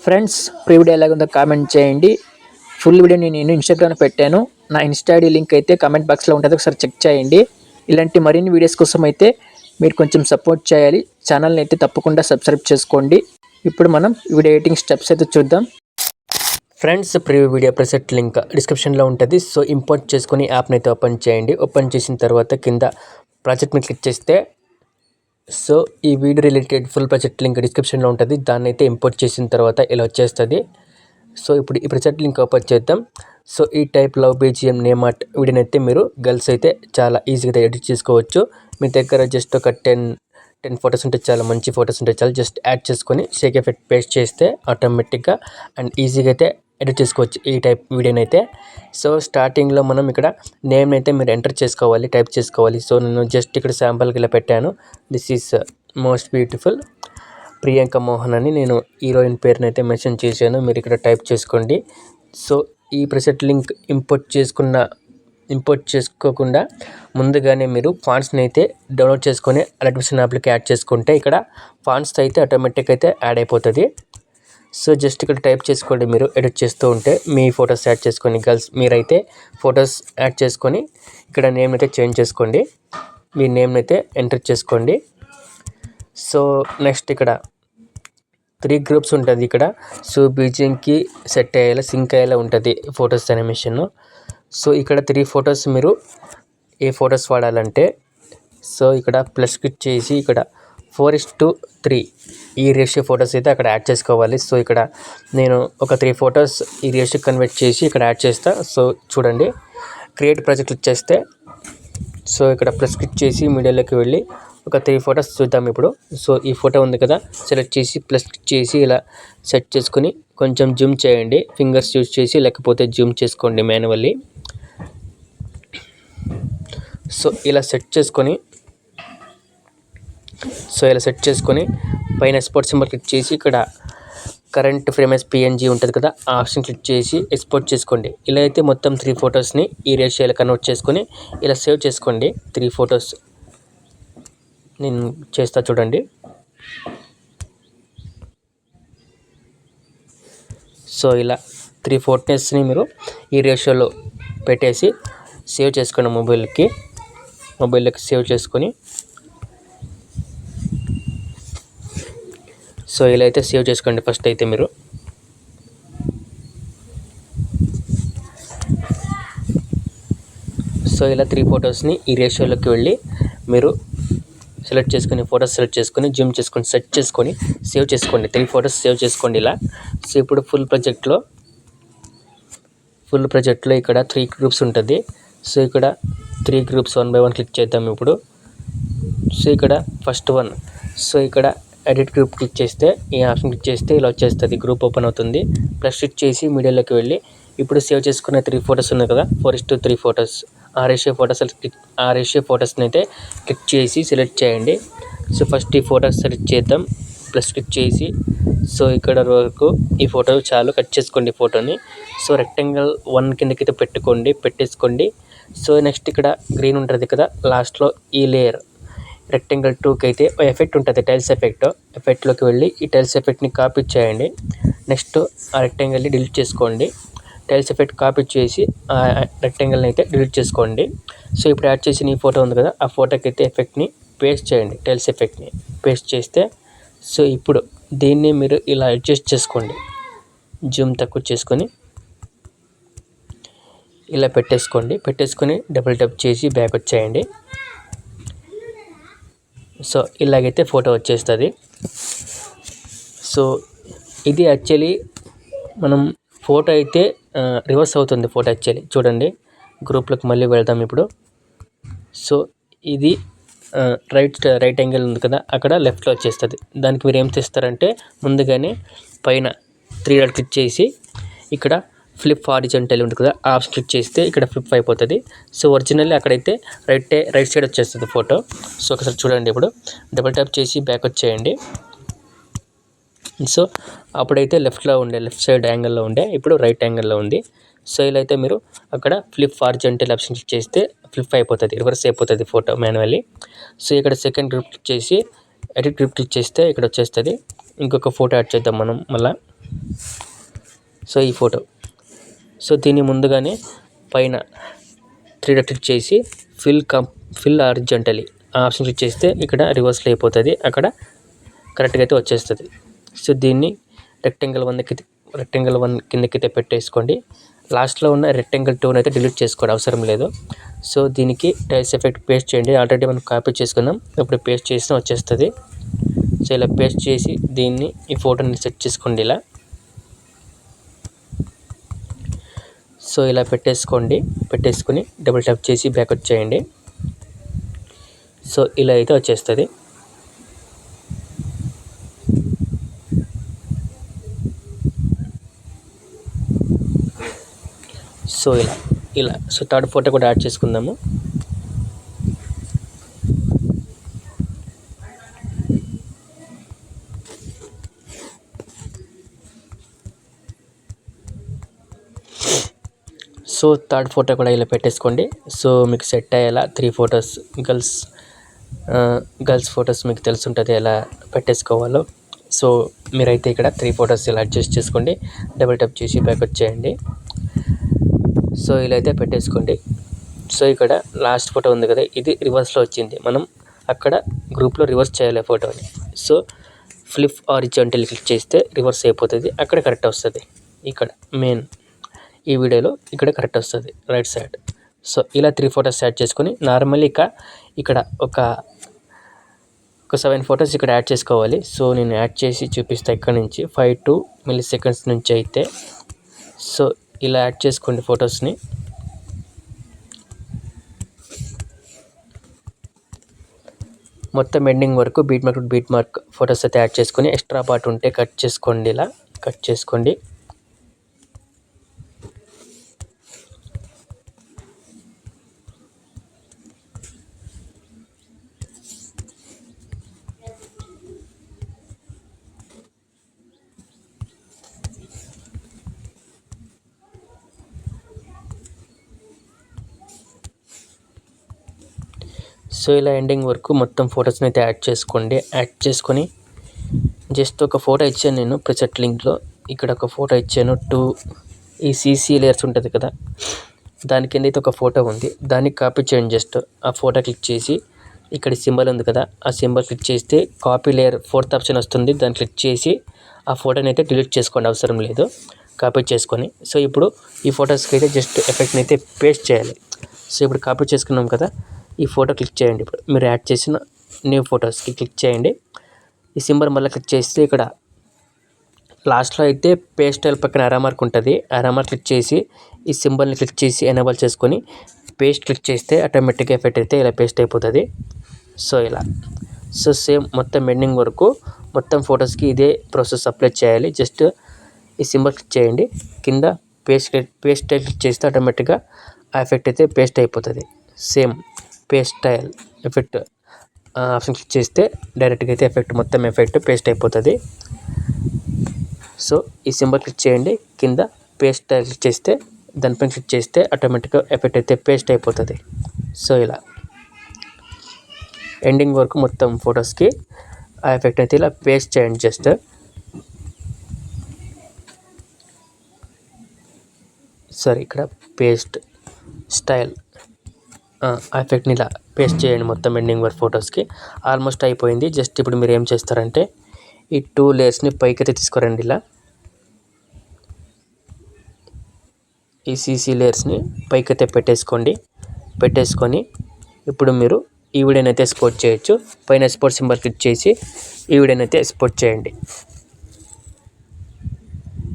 Friends, pre video ఎలాగుందో comment చేయండి. Full వీడియోని నేను ఇన్స్టాగ్రామ్లో పెట్టాను. నా ఇన్స్టా ఐడి లింక్ అయితే కామెంట్ బాక్స్లో ఉంటుంది, ఒకసారి చెక్ చేయండి. ఇలాంటి మరిన్ని వీడియోస్ కోసం అయితే మీరు కొంచెం సపోర్ట్ చేయాలి. ఛానల్ని అయితే తప్పకుండా సబ్స్క్రైబ్ చేసుకోండి. ఇప్పుడు మనం వీడియో ఎడిటింగ్ స్టెప్స్ అయితే చూద్దాం. Friends, preview video preset link డిస్క్రిప్షన్లో ఉంటుంది. సో ఇంపోర్ట్ చేసుకొని యాప్ని అయితే ఓపెన్ చేయండి. ఓపెన్ చేసిన తర్వాత కింద ప్రాజెక్ట్ మీద క్లిక్ చేస్తే సో ఈ video related full project link డిస్క్రిప్షన్లో ఉంటుంది. దాన్ని అయితే ఇంపోర్ట్ చేసిన తర్వాత ఇలా వచ్చేస్తుంది. సో ఇప్పుడు ఈ ప్రాజెక్ట్ లింక్ ఓపెన్ చేద్దాం. సో ఈ type love BGM name art వీడియోని అయితే మీరు గర్ల్స్ అయితే చాలా ఈజీగా ఎడిట్ చేసుకోవచ్చు. మీ దగ్గర జస్ట్ ఒక 10 ఫొటోస్ ఉంటే చాలా, మంచి ఫొటోస్ ఉంటే చాలా, జస్ట్ యాడ్ చేసుకొని షేక్ ఎఫెక్ట్ పేస్ట్ చేస్తే ఆటోమేటిక్గా అండ్ ఈజీగా అయితే ఎడిట్ చేసుకోవచ్చు ఈ టైప్ వీడియోని అయితే. సో స్టార్టింగ్లో మనం ఇక్కడ నేమ్ అయితే మీరు ఎంటర్ చేసుకోవాలి, టైప్ చేసుకోవాలి. సో నేను జస్ట్ ఇక్కడ శాంపుల్కి ఇలా పెట్టాను. This is most beautiful Priyanka Mohan అని నేను హీరోయిన్ పేరుని అయితే మెన్షన్ చేశాను. మీరు ఇక్కడ టైప్ చేసుకోండి. సో ఈ ప్రెసెట్ లింక్ ఇంపోర్ట్ చేసుకోకుండా ముందుగానే మీరు ఫాంట్స్ని అయితే డౌన్లోడ్ చేసుకొని ఎలక్ట్రిషన్ యాప్లకి యాడ్ చేసుకుంటే ఇక్కడ ఫాంట్స్ అయితే ఆటోమేటిక్ అయితే యాడ్ అయిపోతుంది. సో జస్ట్ ఇక్కడ టైప్ చేసుకోండి. మీరు ఎడిట్ చేస్తూ ఉంటే మీ ఫొటోస్ యాడ్ చేసుకొని, గర్ల్స్ మీరైతే ఫొటోస్ యాడ్ చేసుకొని ఇక్కడ నేమ్ అయితే చేంజ్ చేసుకోండి. మీ నేమ్ అయితే ఎంటర్ చేసుకోండి. సో నెక్స్ట్ ఇక్కడ 3 గ్రూప్స్ ఉంటుంది ఇక్కడ. సో బీజిఎంకి సెట్ అయ్యేలా, సింక్ అయ్యేలా ఉంటుంది ఫొటోస్ అనిమేషన్. సో ఇక్కడ 3 ఫొటోస్ మీరు ఏ ఫొటోస్ వాడాలంటే సో ఇక్కడ ప్లస్ క్లిక్ చేసి ఇక్కడ 4:3 ఈ రేషియో ఫొటోస్ అయితే అక్కడ యాడ్ చేసుకోవాలి. సో ఇక్కడ నేను ఒక 3 ఫొటోస్ ఈ రేషియో కన్వర్ట్ చేసి ఇక్కడ యాడ్ చేస్తా. సో చూడండి, క్రియేట్ ప్రాజెక్ట్ క్లిక్ చేస్తే సో ఇక్కడ ప్లస్ క్లిక్ చేసి మీడియాలోకి వెళ్ళి ఒక 3 ఫొటోస్ చూద్దాం ఇప్పుడు. సో ఈ ఫోటో ఉంది కదా, సెలెక్ట్ చేసి ప్లస్ క్లిక్ చేసి ఇలా సెట్ చేసుకుని కొంచెం జూమ్ చేయండి. ఫింగర్స్ యూజ్ చేసి, లేకపోతే జూమ్ చేసుకోండి మాన్యువల్లీ. సో ఇలా సెట్ చేసుకొని పైన ఎక్స్పోర్ట్ సింబల్ క్లిక్ చేసి ఇక్కడ కరెంట్ ఫ్రేమ్ ఎస్ పిఎన్జీ ఉంటుంది కదా, ఆ ఆప్షన్ క్లిక్ చేసి ఎక్స్పోర్ట్ చేసుకోండి. ఇలా అయితే మొత్తం 3 ఫొటోస్ని ఈ రేషియోలో కన్వర్ట్ చేసుకొని ఇలా సేవ్ చేసుకోండి. 3 ఫొటోస్ నేను చేస్తా చూడండి. సో ఇలా 3 ఫొటోస్ని మీరు ఈ రేషియోలో పెట్టేసి సేవ్ చేసుకోండి. మొబైల్కి సేవ్ చేసుకొని సో ఇలా అయితే సేవ్ చేసుకోండి ఫస్ట్ అయితే మీరు. సో ఇలా 3 ఫొటోస్ని ఈ రేషియోలోకి వెళ్ళి మీరు సెలెక్ట్ చేసుకొని, ఫొటోస్ సెలెక్ట్ చేసుకొని, జూమ్ చేసుకొని, సెట్ చేసుకొని సేవ్ చేసుకోండి. 3 ఫొటోస్ సేవ్ చేసుకోండి ఇలా. సో ఇప్పుడు ఫుల్ ప్రాజెక్ట్లో ఇక్కడ 3 గ్రూప్స్ ఉంటుంది. సో ఇక్కడ 3 గ్రూప్స్ 1 by 1 క్లిక్ చేద్దాం ఇప్పుడు. సో ఇక్కడ ఫస్ట్ వన్, సో ఇక్కడ ఎడిట్ గ్రూప్ క్లిక్ చేస్తే, ఈ ఆప్షన్ క్లిక్ చేస్తే ఇలా వచ్చేస్తుంది, గ్రూప్ ఓపెన్ అవుతుంది. ప్లస్ క్లిక్ చేసి మీడియాలోకి వెళ్ళి ఇప్పుడు సేవ్ చేసుకున్న 3 ఫొటోస్ ఉన్నాయి కదా, 4:3 ఫొటోస్, ఆ రేషియో ఫొటోస్ని అయితే క్లిక్ చేసి సెలెక్ట్ చేయండి. సో ఫస్ట్ ఈ ఫొటోస్ సెలెక్ట్ చేద్దాం, ప్లస్ క్లిక్ చేసి సో ఇక్కడ వరకు ఈ ఫోటో చాలు, కట్ చేసుకోండి ఫోటోని. సో రెక్టాంగిల్ 1 కిందకి అయితే పెట్టేసుకోండి. సో నెక్స్ట్ ఇక్కడ గ్రీన్ ఉంటుంది కదా లాస్ట్లో, ఈ లేయర్ రెక్టాంగిల్ 2కి అయితే ఎఫెక్ట్ ఉంటుంది, టైల్స్ ఎఫెక్ట్లోకి వెళ్ళి ఈ టైల్స్ ఎఫెక్ట్ని కాపీ చేయండి. నెక్స్ట్ ఆ రెక్టాంగిల్ని డిలీట్ చేసుకోండి. టైల్స్ ఎఫెక్ట్ కాపీ చేసి ఆ రెక్టాంగిల్ని అయితే డిలీట్ చేసుకోండి. సో ఇప్పుడు యాడ్ చేసిన ఈ ఫోటో ఉంది కదా, ఆ ఫోటోకి అయితే ఎఫెక్ట్ని పేస్ట్ చేయండి, టైల్స్ ఎఫెక్ట్ని పేస్ట్ చేస్తే సో ఇప్పుడు దీన్ని మీరు ఇలా అడ్జస్ట్ చేసుకోండి, జూమ్ తక్కువ చేసుకొని ఇలా పెట్టేసుకొని డబుల్ టప్ చేసి బ్యాక్ వచ్చేయండి. సో ఇలాగైతే ఫోటో వచ్చేస్తుంది. సో ఇది యాక్చువల్లీ మనం ఫోటో అయితే రివర్స్ అవుతుంది ఫోటో యాక్చువల్లీ. చూడండి, గ్రూప్లోకి మళ్ళీ వెళ్దాం ఇప్పుడు. సో ఇది రైట్ యాంగిల్ ఉంది కదా, అక్కడ లెఫ్ట్లో వచ్చేస్తుంది. దానికి మీరు ఏం చేస్తారంటే ముందుగానే పైన 3 డాట్ క్లిక్ చేసి ఇక్కడ ఫ్లిప్ హారిజాంటల్ ఉంటుంది కదా, ఆ ఆప్షన్ క్లిక్ చేస్తే ఇక్కడ ఫ్లిప్ అయిపోతుంది. సో ఒరిజినల్లీ అక్కడైతే రైట్ సైడ్ వచ్చేస్తుంది ఫోటో. సో ఒకసారి చూడండి, ఇప్పుడు డబుల్ ట్యాప్ చేసి బ్యాక్ వచ్చేయండి. సో అప్పుడైతే లెఫ్ట్ సైడ్ యాంగిల్లో ఉండే, ఇప్పుడు రైట్ యాంగిల్లో ఉంది. సో ఇలా అయితే మీరు అక్కడ ఫ్లిప్ హారిజాంటల్ ఆప్షన్ క్లిక్ చేస్తే ఫ్లిప్ అయిపోతుంది, రివర్స్ అయిపోతుంది ఫోటో మాన్యువల్లీ. సో ఇక్కడ సెకండ్ గ్రూప్ క్లిక్ చేసి ఎడిట్ గ్రూప్ క్లిక్ చేస్తే ఇక్కడ వచ్చేస్తుంది. ఇంకొక ఫోటో యాడ్ చేద్దాం మనం మళ్ళీ. సో ఈ ఫోటో. సో దీన్ని ముందుగానే పైన 3 డాట్ క్లిక్ చేసి ఫిల్ హారిజాంటల్లీ ఆ ఆప్షన్ క్లిక్ చేస్తే ఇక్కడ రివర్స్లో అయిపోతుంది, అక్కడ కరెక్ట్గా అయితే వచ్చేస్తుంది. సో దీన్ని రెక్టాంగిల్ 1 కిందకైతే పెట్టేసుకోండి. లాస్ట్లో ఉన్న రెక్టాంగిల్ 2 అయితే డిలీట్ చేసుకోండి, అవసరం లేదు. సో దీనికి టైల్స్ ఎఫెక్ట్ పేస్ట్ చేయండి. ఆల్రెడీ మనం కాపీ చేసుకున్నాం, ఇప్పుడు పేస్ట్ చేసినా వచ్చేస్తుంది. సో ఇలా పేస్ట్ చేసి దీన్ని ఈ ఫోటోని సెట్ చేసుకోండి ఇలా. సో ఇలా పెట్టేసుకొని డబుల్ ట్యాప్ చేసి బ్యాక్ వచ్చేయండి. సో ఇలా అయితే వచ్చేస్తుంది. సో ఇలా సో థర్డ్ ఫోటో కూడా యాడ్ చేసుకుందాము. సో థర్డ్ ఫోటో కూడా ఇలా పెట్టేసుకోండి. సో మీకు సెట్ అయ్యేలా 3 ఫొటోస్ గర్ల్స్ ఫొటోస్ మీకు తెలుసుంటుంది ఎలా పెట్టేసుకోవాలో. సో మీరైతే ఇక్కడ 3 ఫొటోస్ ఇలా అడ్జస్ట్ చేసుకోండి, డబుల్ ట్యాప్ చేసి బ్యాక్ వచ్చేయండి. సో ఇలా అయితే పెట్టేసుకోండి. సో ఇక్కడ లాస్ట్ ఫోటో ఉంది కదా, ఇది రివర్స్లో వచ్చింది, మనం అక్కడ గ్రూప్లో రివర్స్ చేయాలి ఫోటోని. సో ఫ్లిప్ హారిజాంటల్ క్లిక్ చేస్తే రివర్స్ అయిపోతుంది, అక్కడ కరెక్ట్ వస్తుంది. ఇక్కడ మెయిన్ ఈ వీడియోలో ఇక్కడ కరెక్ట్ వస్తుంది రైట్ సైడ్. సో ఇలా 3 ఫొటోస్ యాడ్ చేసుకొని నార్మల్లీ ఇక్కడ ఒక 7 ఫొటోస్ ఇక్కడ యాడ్ చేసుకోవాలి. సో నేను యాడ్ చేసి చూపిస్తాను ఇక్కడ నుంచి 5 milliseconds నుంచి అయితే. సో ఇలా యాడ్ చేసుకోండి ఫొటోస్ని. మొత్తం ఎండింగ్ వరకు బీట్ మార్క్ ఫొటోస్ అయితే యాడ్ చేసుకొని ఎక్స్ట్రా పార్ట్ ఉంటే కట్ చేసుకోండి, ఇలా కట్ చేసుకోండి. సో ఇలా ఎండింగ్ వరకు మొత్తం ఫొటోస్ని అయితే యాడ్ చేసుకొని జస్ట్ ఒక ఫోటో ఇచ్చాను నేను ప్రిసెట్ లింక్లో. ఇక్కడ ఒక ఫోటో ఇచ్చాను 2 ఈ CC లేయర్స్ ఉంటుంది కదా, దాని కింద అయితే ఒక ఫోటో ఉంది, దాన్ని కాపీ చేయండి. జస్ట్ ఆ ఫోటో క్లిక్ చేసి ఇక్కడ సింబల్ ఉంది కదా, ఆ సింబల్ క్లిక్ చేస్తే కాపీ లేయర్ 4th ఆప్షన్ వస్తుంది, దాన్ని క్లిక్ చేసి ఆ ఫోటోని అయితే డిలీట్ చేసుకోండి, అవసరం లేదు, కాపీ చేసుకొని. సో ఇప్పుడు ఈ ఫొటోస్కి అయితే జస్ట్ ఎఫెక్ట్ని అయితే పేస్ట్ చేయాలి. సో ఇప్పుడు కాపీ చేసుకున్నాం కదా, ఈ ఫోటో క్లిక్ చేయండి. ఇప్పుడు మీరు యాడ్ చేసిన న్యూ ఫొటోస్కి క్లిక్ చేయండి. ఈ సింబల్ మళ్ళీ క్లిక్ చేస్తే ఇక్కడ లాస్ట్లో అయితే పేస్ట్ స్టైల్ పక్కన అరా మార్క్ ఉంటుంది, అరా మార్క్ క్లిక్ చేసి ఈ సింబల్ని క్లిక్ చేసి ఎనేబుల్ చేసుకొని పేస్ట్ క్లిక్ చేస్తే ఆటోమేటిక్గా ఎఫెక్ట్ అయితే ఇలా పేస్ట్ అయిపోతుంది. సో ఇలా సో సేమ్ మొత్తం ఎండింగ్ వరకు మొత్తం ఫొటోస్కి ఇదే ప్రాసెస్ అప్లై చేయాలి. జస్ట్ ఈ సింబల్ క్లిక్ చేయండి, కింద పేస్ట్ స్టైల్ క్లిక్ చేస్తే ఆటోమేటిక్గా ఆ ఎఫెక్ట్ అయితే పేస్ట్ అయిపోతుంది. Same paste style effect option click చేస్తే డైరెక్ట్గా అయితే మొత్తం ఎఫెక్ట్ పేస్ట్ అయిపోతుంది. సో ఈ సింబల్ క్లిక్ చేయండి, కింద పేస్ట్ స్టైల్ క్లిక్ చేస్తే దానిపైన క్లిక్ చేస్తే ఆటోమేటిక్గా ఎఫెక్ట్ అయితే పేస్ట్ అయిపోతుంది. సో ఇలా ఎండింగ్ వరకు మొత్తం ఫొటోస్కి ఆ ఎఫెక్ట్ అయితే ఇలా పేస్ట్ చేయండి. జస్ట్ సారీ ఇక్కడ పేస్ట్ స్టైల్ ఆ ఎఫెక్ట్ని ఇలా పేస్ట్ చేయండి మొత్తం ఎండింగ్ వరకు ఫొటోస్కి. ఆల్మోస్ట్ అయిపోయింది. జస్ట్ ఇప్పుడు మీరు ఏం చేస్తారంటే ఈ 2 లేయర్స్ని పైకైతే తీసుకురండి, ఇలా ఈ CC లేయర్స్ని పైకైతే పెట్టేసుకొని ఇప్పుడు మీరు ఈ వీడియోని అయితే ఎక్స్పోర్ట్ చేయొచ్చు. పైన ఎక్స్పోర్ట్ సింబల్ క్లిక్ చేసి ఈ వీడియోని అయితే ఎక్స్పోర్ట్ చేయండి.